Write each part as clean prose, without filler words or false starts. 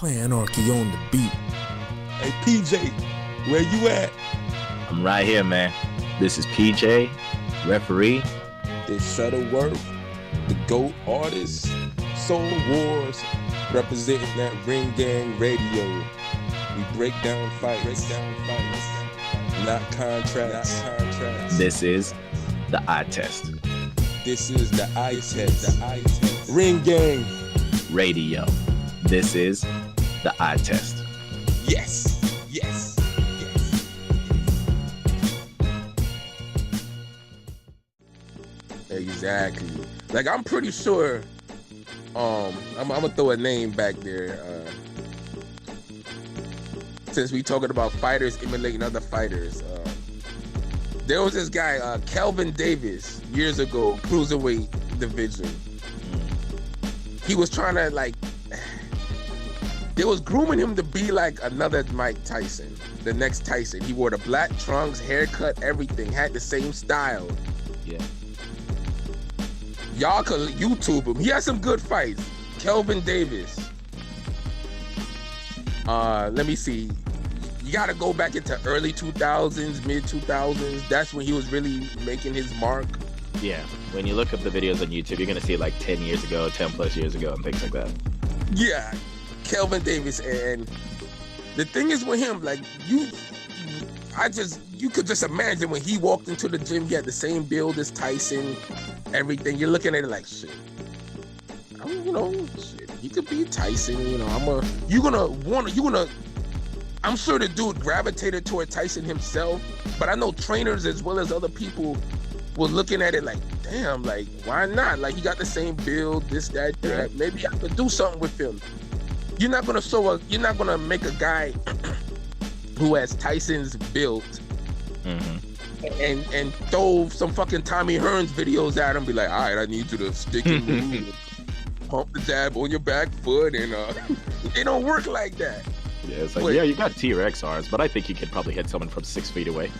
Play Anarchy on the beat. Hey PJ, where you at? I'm right here, man. This is PJ, referee. This Shutterworth, the GOAT artist, Soul Wars, representing that Ring Gang Radio. We break down fights, not contracts. This is the eye test. This is the eye test. Ring Gang Radio. This is the eye test. Yes. Exactly. Like, I'm pretty sure. I'm gonna throw a name back there. Since we talking about fighters emulating other fighters, there was this guy, Kelvin Davis, years ago, cruiserweight division. He was trying to they was grooming him to be like another Mike Tyson, the next Tyson. He wore the black trunks, haircut, everything, had the same style. Yeah. Y'all could YouTube him. He had some good fights. Kelvin Davis. Let me see. You gotta go back into early 2000s, mid 2000s. That's when he was really making his mark. Yeah. When you look up the videos on YouTube, you're gonna see like 10 years ago, 10 plus years ago, and things like that. Yeah. Kelvin Davis. And the thing is with him, like, you could just imagine when he walked into the gym, he had the same build as Tyson, everything. You're looking at it like, shit, he could be Tyson, I'm sure the dude gravitated toward Tyson himself, but I know trainers as well as other people were looking at it like, damn, like, why not? Like, he got the same build, this, that. Maybe I could do something with him. You're not gonna make a guy who has Tyson's build and throw some fucking Tommy Hearns videos at him, be like, all right, I need you to stick and move, pump the jab on your back foot, and it don't work like that. Yeah, it's like, you got T-Rex arms, but I think you could probably hit someone from 6 feet away.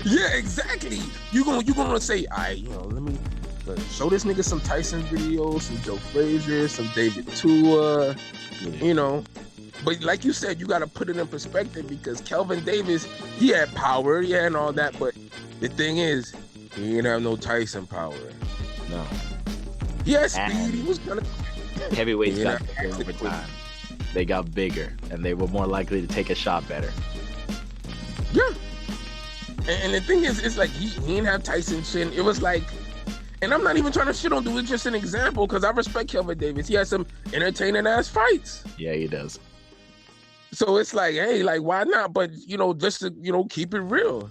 Yeah, exactly. You gonna say, all right, let me show this nigga some Tyson videos, some Joe Frazier, some David Tua, But like you said, you got to put it in perspective, because Kelvin Davis, he had power, and all that, but the thing is, he didn't have no Tyson power. No. He had speed. He was gonna. Heavyweights got bigger over time. They got bigger, and they were more likely to take a shot better. Yeah. And the thing is, it's like he didn't have Tyson chin. It was like, and I'm not even trying to shit on dude. It's just an example, because I respect Kelvin Davis. He has some entertaining ass fights. Yeah, he does. So it's like, hey, like, why not? But, just to, keep it real.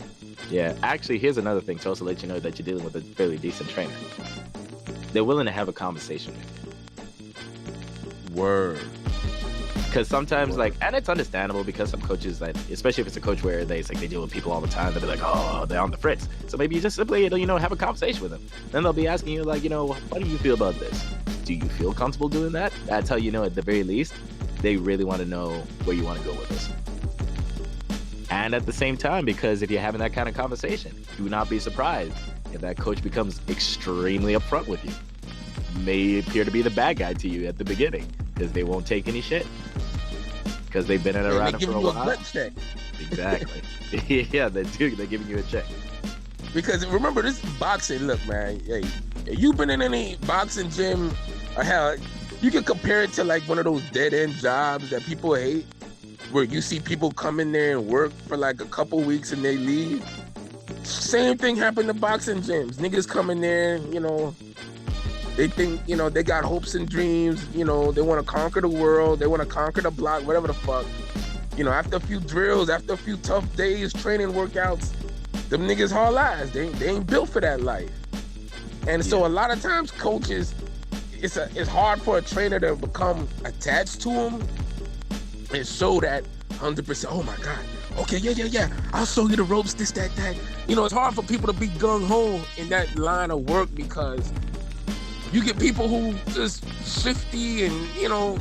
Yeah, actually, here's another thing to also let you know that you're dealing with a fairly decent trainer. They're willing to have a conversation with you. Word. Because sometimes, and it's understandable, because some coaches, especially if it's a coach where they deal with people all the time, they'll be like, oh, they're on the fritz. So maybe you just simply, have a conversation with them. Then they'll be asking you, what do you feel about this? Do you feel comfortable doing that? That's how at the very least, they really want to know where you want to go with this. And at the same time, because if you're having that kind of conversation, do not be surprised if that coach becomes extremely upfront with you. May appear to be the bad guy to you at the beginning, because they won't take any shit. Because they've been around for a while. Exactly. Yeah, they do. They're giving you a check. Because remember, this is boxing. Look, man. Hey, if you've been in any boxing gym, or hell, you can compare it to one of those dead-end jobs that people hate, where you see people come in there and work for a couple weeks and they leave. Same thing happened to boxing gyms. Niggas come in there, they think, they got hopes and dreams, they want to conquer the world, they want to conquer the block, whatever the fuck. After a few drills, after a few tough days, training workouts, them niggas haul ass. They ain't built for that life. And so a lot of times coaches, it's hard for a trainer to become attached to him and show that 100%, oh my God, okay, yeah, I'll show you the ropes, this, that. It's hard for people to be gung-ho in that line of work, because you get people who just shifty and,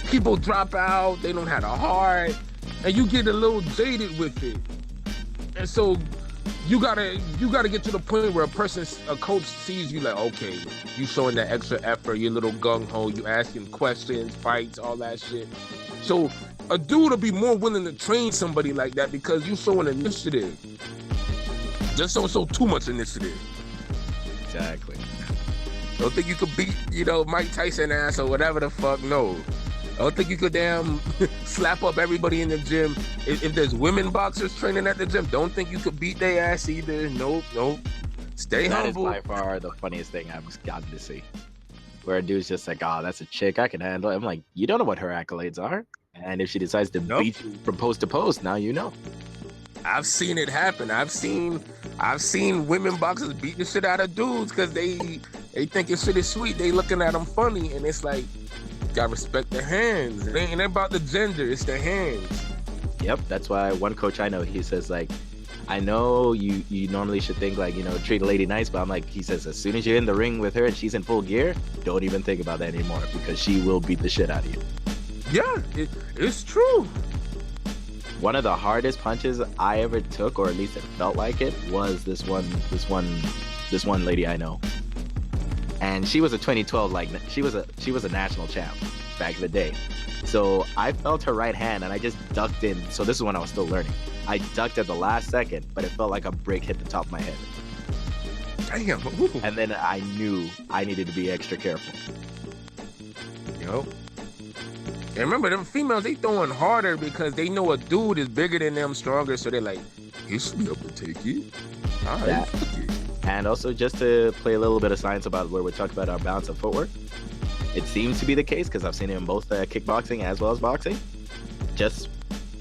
people drop out, they don't have a heart, and you get a little jaded with it. And so you gotta get to the point where a coach sees you like, okay, you showing that extra effort, you little gung ho, you asking questions, fights, all that shit. So a dude will be more willing to train somebody like that because you showing initiative. Just don't show too much initiative. Exactly. Don't think you could beat, Mike Tyson ass or whatever the fuck. No. I don't think you could damn slap up everybody in the gym. If there's women boxers training at the gym, don't think you could beat their ass either. Nope. Stay humble. That is by far the funniest thing I've gotten to see. Where a dude's just like, oh, that's a chick, I can handle it. I'm like, you don't know what her accolades are. And if she decides to beat you from post to post, now you know. I've seen it happen. I've seen women boxers beat the shit out of dudes because they think your shit is sweet. They looking at them funny, and it's like, gotta respect their hands. It ain't about the gender, it's their hands. Yep, that's why one coach I know, he says like, I know you normally should think like, treat a lady nice, but I'm like, he says, as soon as you're in the ring with her and she's in full gear, don't even think about that anymore because she will beat the shit out of you. Yeah, it's true. One of the hardest punches I ever took, or at least it felt like it, was this one lady I know. And she was a 2012, like she was a national champ back in the day. So I felt her right hand and I just ducked in. So this is when I was still learning. I ducked at the last second, but it felt like a brick hit the top of my head. Damn. And then I knew I needed to be extra careful. And remember, them females, they throwing harder because they know a dude is bigger than them, stronger. So they're like, he should be able to take it. All right, fuck it. And also, just to play a little bit of science about where we're talking about our balance of footwork, it seems to be the case because I've seen it in both kickboxing as well as boxing. Just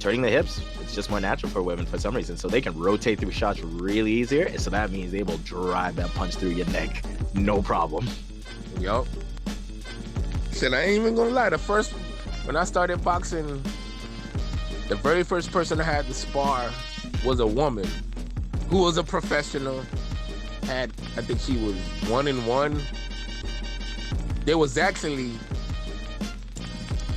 turning the hips, it's just more natural for women for some reason. So they can rotate through shots really easier. So that means they will drive that punch through your neck, no problem. Yup. Shit, I ain't even gonna lie. When I started boxing, the very first person I had to spar was a woman who was a professional. I think she was 1-1. They was actually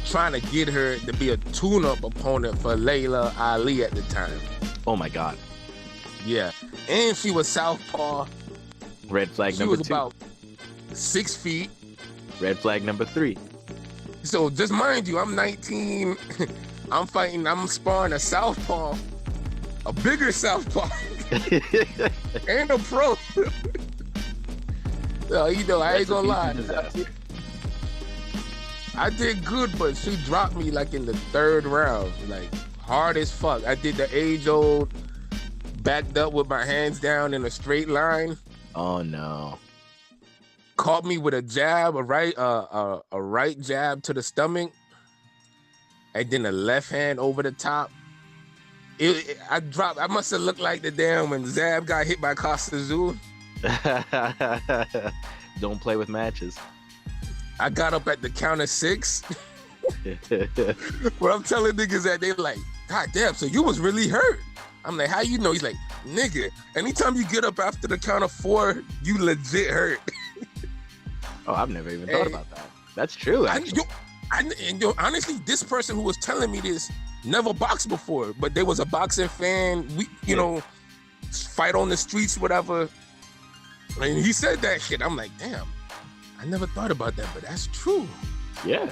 trying to get her to be a tune-up opponent for Layla Ali at the time. Oh my God. Yeah. And she was southpaw. Red flag number 2. She was about 6 feet. Red flag number 3. So just mind you, I'm 19. I'm sparring a southpaw, a bigger southpaw, and a pro. So, I ain't gonna lie. I did good, but she dropped me like in the 3rd round, like hard as fuck. I did the age-old, backed up with my hands down in a straight line. Oh no. Caught me with a jab, a right jab to the stomach, and then a left hand over the top. I dropped. I must have looked like the damn when Zab got hit by Costa Zoo. Don't play with matches. I got up at the count of 6. But I'm telling niggas that they like, God damn, so you was really hurt. I'm like, how you know? He's like, nigga, anytime you get up after the count of 4, you legit hurt. Oh, I've never even thought about that. That's true. Honestly, this person who was telling me this never boxed before, but they was a boxing fan. We, fight on the streets, whatever. And he said that shit. I'm like, damn, I never thought about that, but that's true. Yeah.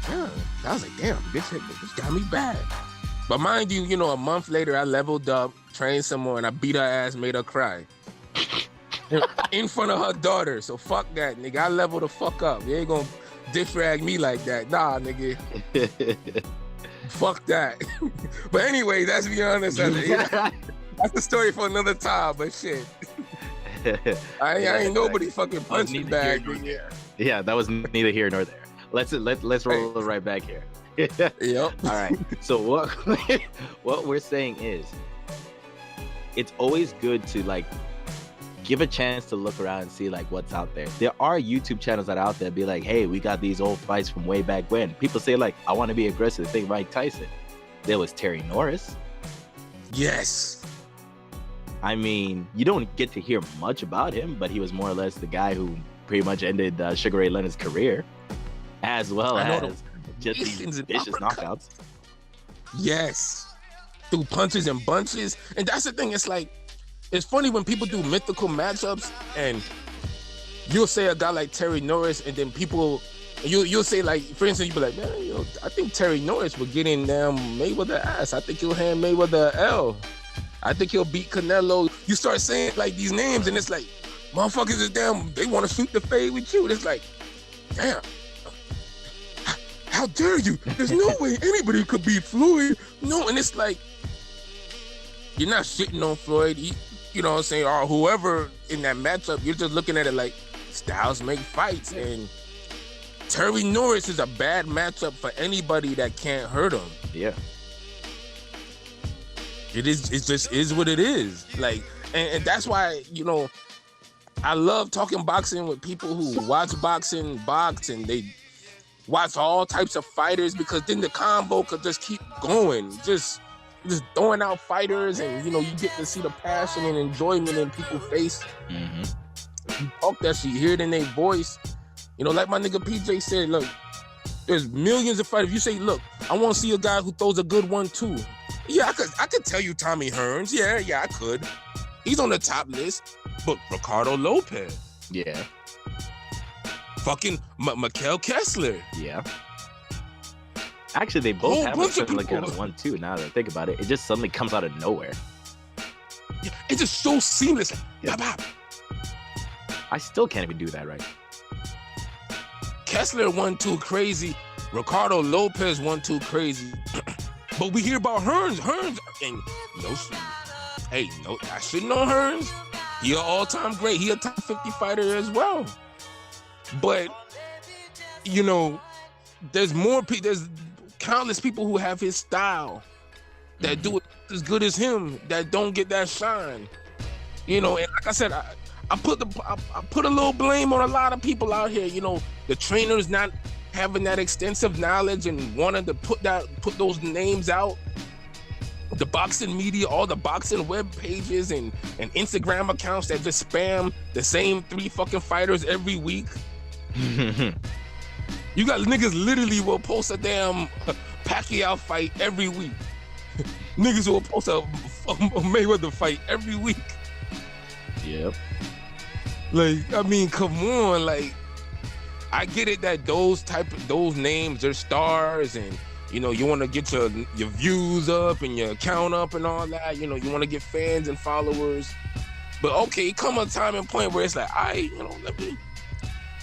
Yeah. I was like, damn, this got me bad. But mind you, a month later, I leveled up, trained some more, and I beat her ass, made her cry. In front of her daughter. So fuck that, nigga. I leveled the fuck up. You ain't gonna diss rag me like that. Nah, nigga. Fuck that. But anyway, let's be honest. That's a story for another time, but shit. I ain't nobody fucking punching bag. Yeah, that was neither here nor there. Let's roll it right back here. Yep. All right. So what we're saying is, it's always good to like give a chance to look around and see like what's out there. There are YouTube channels that are out there be like, hey, we got these old fights from way back when. People say like, I want to be aggressive. Think Mike Tyson. There was Terry Norris. Yes. I mean, you don't get to hear much about him, but he was more or less the guy who pretty much ended Sugar Ray Leonard's career, as well as just these vicious knockouts. Yes. Through punches and bunches. And that's the thing. It's like, it's funny when people do mythical matchups and you'll say a guy like Terry Norris, and then you'll say, like, for instance, you'll be like, man, I think Terry Norris will get in Mayweather ass. I think he'll hand Mayweather a L. I think he'll beat Canelo. You start saying like these names, and it's like, motherfuckers is they want to shoot the fade with you. And it's like, damn, how dare you? There's no way anybody could beat Floyd. No, and it's like, you're not shitting on Floyd. You know what I'm saying? Or whoever in that matchup, you're just looking at it like styles make fights. And Terry Norris is a bad matchup for anybody that can't hurt him. Yeah. It just is what it is. Like, and that's why, I love talking boxing with people who watch boxing, box, and they watch all types of fighters, because then the combo could just keep going. Just throwing out fighters, and, you get to see the passion and enjoyment in people's face. Mm-hmm. You talk that shit, you hear it in their voice. Like my nigga PJ said, look, there's millions of fighters. If you say, look, I want to see a guy who throws a good 1-2. Yeah, I could tell you Tommy Hearns. Yeah, I could. He's on the top list. But Ricardo Lopez. Yeah. Fucking Mikhail Kessler. Yeah. Actually, they both have a similar kind of 1-2. Now that I think about it, it just suddenly comes out of nowhere. Yeah, it's just so seamless. Yeah. Bop, bop. I still can't even do that right. Kessler 1-2 crazy. Ricardo Lopez 1-2 crazy. But we hear about Hearns, and I shouldn't know Hearns. He an all-time great. He a top 50 fighter as well. But there's countless people who have his style that do it as good as him, that don't get that shine. And like I said, I put a little blame on a lot of people out here. The trainers not having that extensive knowledge and wanting to put those names out. The boxing media, all the boxing web pages and Instagram accounts that just spam the same 3 fucking fighters every week. You got niggas literally will post a damn Pacquiao fight every week. Niggas will post a Mayweather fight every week. Yep. Like, I mean, come on, like, I get it that those names are stars, and you want to get your views up and your account up and all that. You want to get fans and followers. But okay, come a time and point where it's like,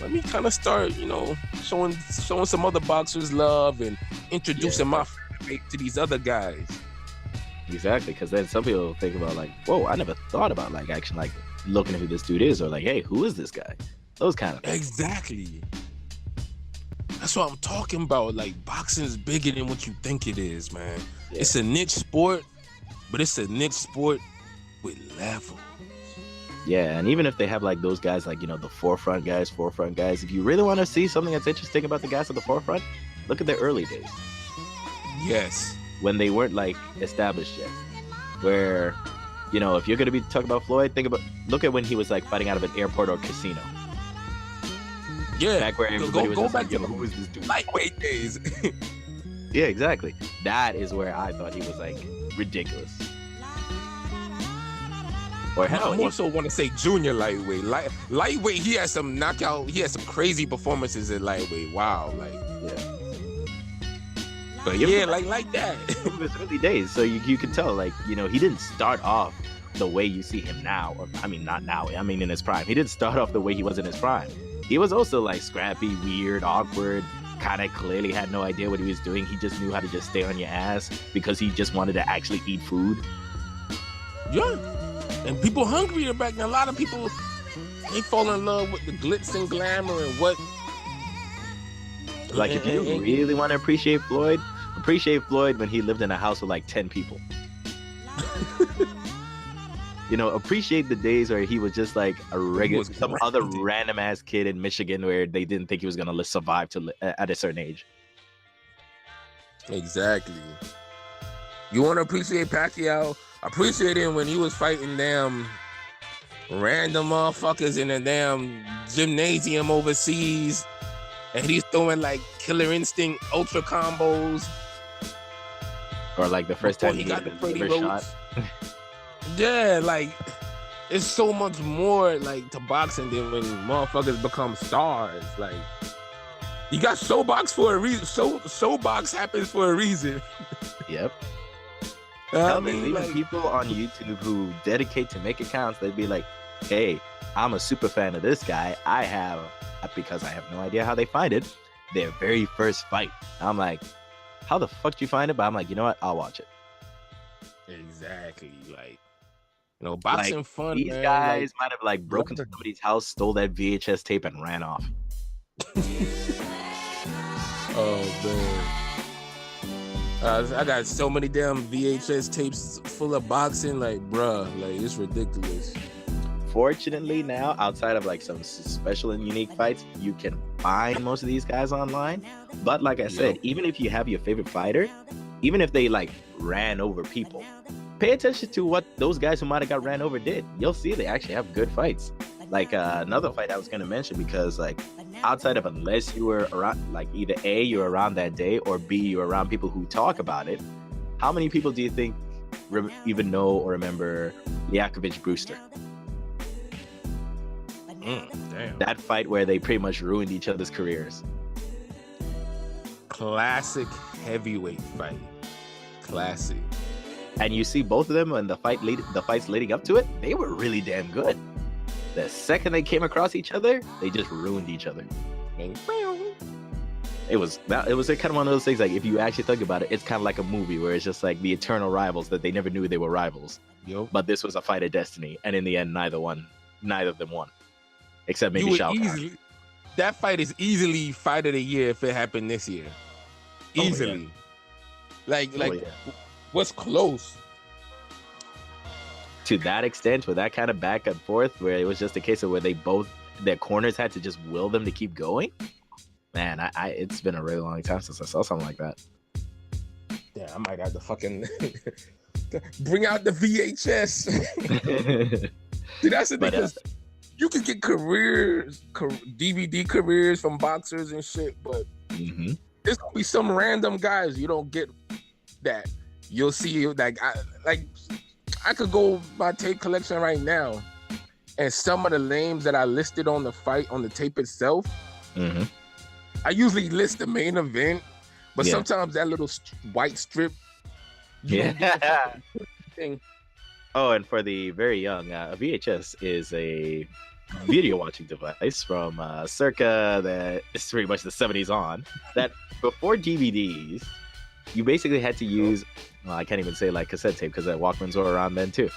let me kind of start, showing some other boxers love and introducing my family to these other guys. Exactly, because then some people think about like, whoa, I never thought about like actually like looking at who this dude is, or like, hey, who is this guy? Those kind of things. Exactly. That's what I'm talking about. Like, boxing is bigger than what you think it is, man. Yeah. It's a niche sport, but it's a niche sport with levels. Yeah, and even if they have like those guys, like, the forefront guys, if you really want to see something that's interesting about the guys at the forefront, look at their early days. Yes. When they weren't like established yet. Where, if you're gonna be talking about Floyd, look at when he was like fighting out of an airport or casino. Yeah. Back where everybody was just like, yo, who is this dude? Lightweight days. Yeah, exactly. That is where I thought he was like ridiculous. Or hell, I more so want to say junior lightweight. Lightweight, he had some crazy performances at lightweight. Wow, like, yeah. But yeah, like that. It was early days, so you can tell, like, he didn't start off the way you see him now. Or, I mean, not now. I mean, in his prime. He didn't start off the way he was in his prime. He was also like scrappy, weird, awkward, kind of clearly had no idea what he was doing. He just knew how to just stay on your ass because he just wanted to actually eat food. Yeah. And people hungrier back then. A lot of people, they fall in love with the glitz and glamour and what. Like, if you really want to appreciate Floyd when he lived in a house with like 10 people. Appreciate the days where he was just like a regular, some other random ass kid in Michigan where they didn't think he was gonna survive at a certain age. Exactly. You want to appreciate Pacquiao? Appreciate him when he was fighting damn random motherfuckers in a damn gymnasium overseas, and he's throwing like Killer Instinct ultra combos. Or like the first time he got the first shot. Yeah, like it's so much more like to boxing than when motherfuckers become stars. Like you got SoBox for a reason. SoBox happens for a reason. Yep. I There's mean, even like, people on YouTube who dedicate to make accounts. They'd be like, "Hey, I'm a super fan of this guy. I have, because I have no idea how they find it, their very first fight." I'm like, "How the fuck do you find it?" But I'm like, you know what? I'll watch it. exactly. Like, you know, boxing Like, fun. these Man. guys Like, might have like broken somebody's house, stole that VHS tape, and ran off. oh man. I got so many damn VHS tapes full of boxing, like, bruh, like, it's ridiculous. Fortunately, now, outside of like some special and unique fights, you can find most of these guys online. But like I said, even if you have your favorite fighter, even if they like ran over people, pay attention to what those guys who might have got ran over did. You'll see they actually have good fights. Like another fight I was going to mention, because like outside of, unless you were around, like either A, you're around that day, or B, you're around people who talk about it, how many people do you think even know or remember Yakovich Brewster? Damn. That fight where they pretty much ruined each other's careers. Classic heavyweight fight. Classic. And you see both of them, and the fights leading up to it, they were really damn good. The second they came across each other, they just ruined each other. It was kind of one of those things, like, if you actually think about it, it's kind of like a movie where it's just like the eternal rivals that they never knew they were rivals. Yep. But this was a fight of destiny, and in the end, neither of them won, except maybe Shao Kahn. That fight is easily fight of the year if it happened this year. Easily. What's close? To that extent, with that kind of back and forth, where it was just a case of where their corners had to just will them to keep going. Man, it's been a really long time since I saw something like that. Yeah, I might have to fucking bring out the VHS. See, that's the thing, because you could get DVD careers from boxers and shit, but there's gonna be some random guys you don't get that. You'll see, like I could go my tape collection right now, and some of the names that I listed on the fight on the tape itself, I usually list the main event, but sometimes that little white strip. Thing. Oh, and for the very young, a VHS is a video watching device from circa it's pretty much the 70s on, that before DVDs, you basically had to use, well, I can't even say like cassette tape because Walkmans were around then too.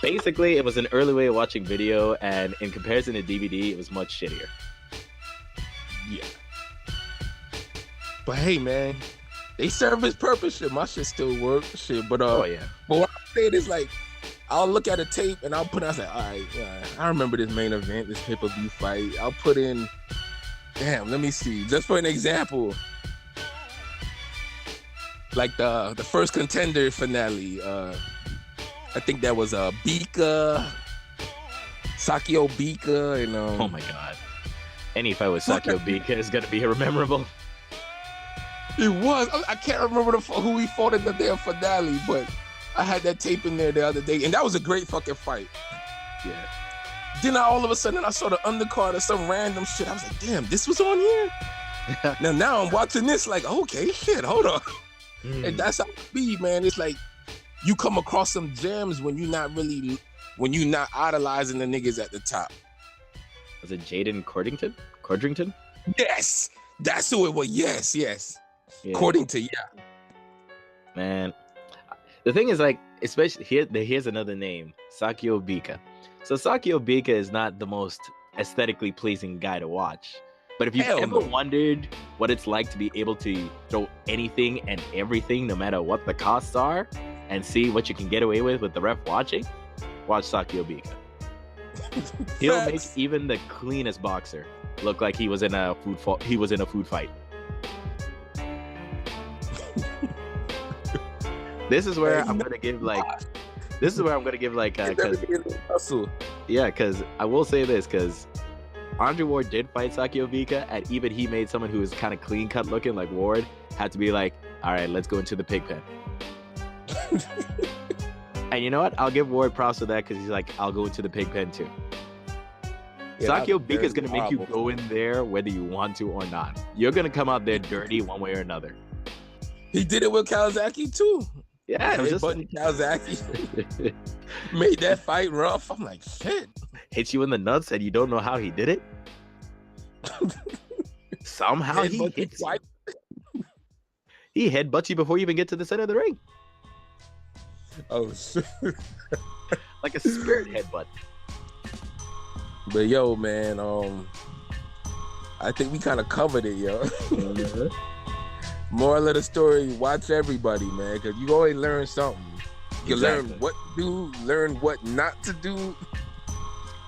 Basically, it was an early way of watching video, and in comparison to DVD, it was much shittier. Yeah. But hey, man, they serve its purpose. Shit, my shit still works. Shit, but oh yeah. But what I'm saying is, like, I'll look at a tape and I'll put. I say, all right, I remember this main event, this pay-per-view fight. I'll put in. Damn, let me see. Just for an example, like the first Contender finale. I think that was Bika, Sakio Bika, and oh my god, any fight with Sakio Bika is gonna be memorable. It was. I can't remember who he fought in the damn finale, but I had that tape in there the other day, and that was a great fucking fight. Yeah. Then all of a sudden I saw the undercard of some random shit. I was like, damn, this was on here? now I'm watching this like, okay, shit, hold on. And that's how it be, man. It's like you come across some gems when you're not idolizing the niggas at the top. Was it Jaden Cordrington? Yes, that's who it was. Yes. Yeah. Cordington, yeah. Man, the thing is, like, especially here's another name, Sakio Bika. So Sakio Bika is not the most aesthetically pleasing guy to watch. But if you've ever wondered what it's like to be able to throw anything and everything, no matter what the costs are, and see what you can get away with the ref watching, watch Sakio Bika. He'll make even the cleanest boxer look like he was in a food fight. This is where I'm gonna give like, because I will say this, because Andre Ward did fight Sakio Bika, and even he made someone who was kind of clean cut looking like Ward had to be like, all right, let's go into the pig pen. And you know what? I'll give Ward props for that because he's like, I'll go into the pig pen too. Yeah, Sakio that's Bika is going to make you horrible. go in there whether you want to or not. You're going to come out there dirty one way or another. He did it with Kawasaki too. Yeah, it was just Button Kawasaki made that fight rough. I'm like, shit. hits you in the nuts and you don't know how he did it. Somehow he Headbutt hits twice. you. He headbutts you before you even get to the center of the ring. Oh shit. Like a spirit headbutt. But yo, man, I think we kind of covered it, yo. Moral of the story: watch everybody, man, because you always learn something. You learn what to do, learn what not to do.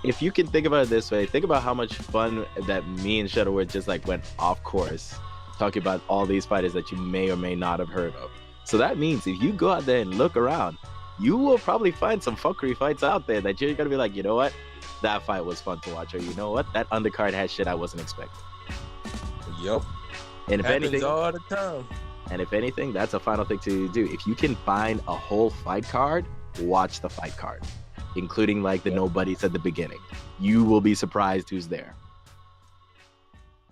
If you can think about it this way, think about how much fun that me and Shutterworth just like went off course talking about all these fighters that you may or may not have heard of. So that means if you go out there and look around, you will probably find some fuckery fights out there that you're gonna be like, you know what, that fight was fun to watch, or you know what, that undercard had shit I wasn't expecting. Yep. And if Happens anything, all the time. and if anything, that's a final thing to do. If you can find a whole fight card, watch the fight card, including like the nobodies at the beginning. You will be surprised who's there.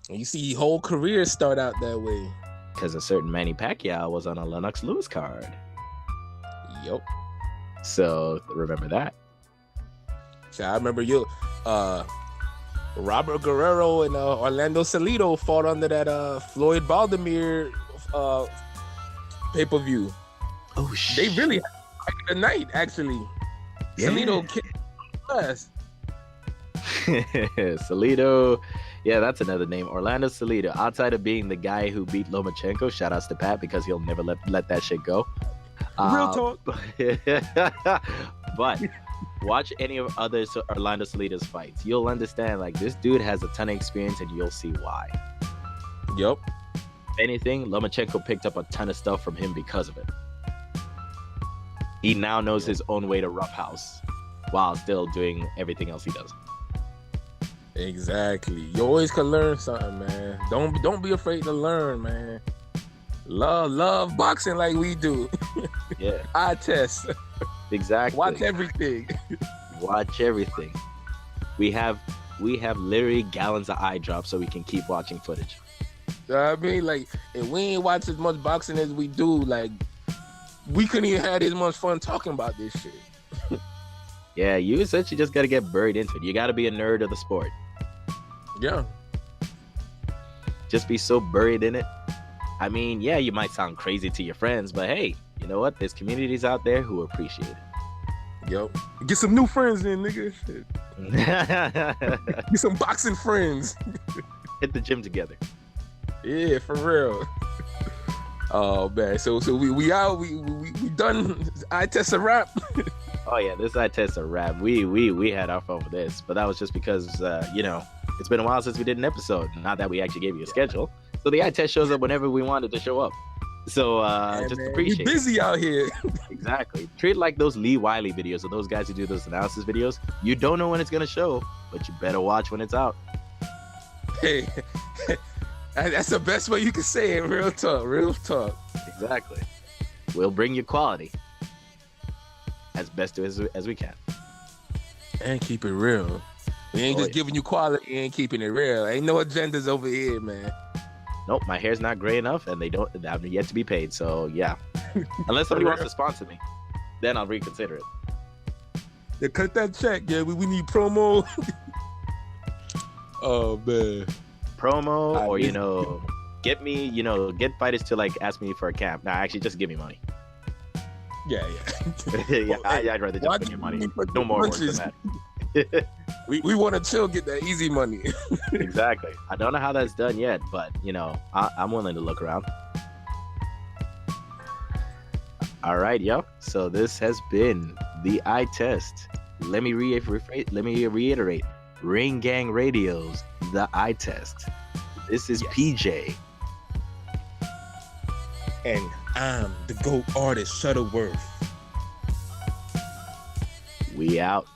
And you see whole careers start out that way. Because a certain Manny Pacquiao was on a Lennox Lewis card. Yep. So remember that. So I remember Robert Guerrero and Orlando Salido fought under that Floyd Baldomir pay-per-view. Oh shit. They really had fight of the night, actually. Yeah. Salido kicked ass. Salido. Yeah, that's another name. Orlando Salido. Outside of being the guy who beat Lomachenko, shout outs to Pat because he'll never let that shit go. Real talk. But watch any of other Orlando Salido's fights. You'll understand, like, this dude has a ton of experience and you'll see why. Yep. If anything, Lomachenko picked up a ton of stuff from him because of it. He now knows his own way to roughhouse while still doing everything else he does. Exactly. You always can learn something, man. Don't be afraid to learn, man. Love boxing like we do. Yeah. Eye test. Exactly. Watch everything. Watch everything. We have literally gallons of eye drops so we can keep watching footage. You know what I mean? Like, if we ain't watch as much boxing as we do, like, we couldn't even have as much fun talking about this shit. Yeah, you essentially just got to get buried into it. You got to be a nerd of the sport. Yeah. Just be so buried in it. I mean, yeah, you might sound crazy to your friends, but hey, you know what? There's communities out there who appreciate it. Yo. Get some new friends in, nigga. Shit. Get some boxing friends. Hit the gym together. Yeah, for real. Oh man, so we out. We done. Eye test a wrap. Oh yeah, this eye test a wrap. We had our fun with this, but that was just because it's been a while since we did an episode. Not that we actually gave you a schedule, so the eye test shows up whenever we wanted to show up. So just man, appreciate. We busy out here. Exactly. Treat it like those Lee Wiley videos or those guys who do those analysis videos. You don't know when it's gonna show, but you better watch when it's out. Hey, that's the best way you can say it. Real talk. Real talk. Exactly. We'll bring you quality as best as we can. And keep it real. We ain't just giving you quality and keeping it real. Ain't no agendas over here, man. Nope, my hair's not gray enough, and they have yet to be paid. So yeah, unless somebody wants to sponsor me, then I'll reconsider it. Yeah, cut that check. Yeah, we need promo. Oh man, promo or get fighters to like ask me for a camp. Nah, actually, just give me money. Yeah. Yeah, I'd rather just give you money. No more work than that. We want to chill, get that easy money. Exactly. I don't know how that's done yet, but I'm willing to look around. All right, yo. So this has been the eye test. Let me reiterate. Ring Gang Radio's The Eye Test. This is PJ. And I'm the GOAT artist, Shutterworth. We out.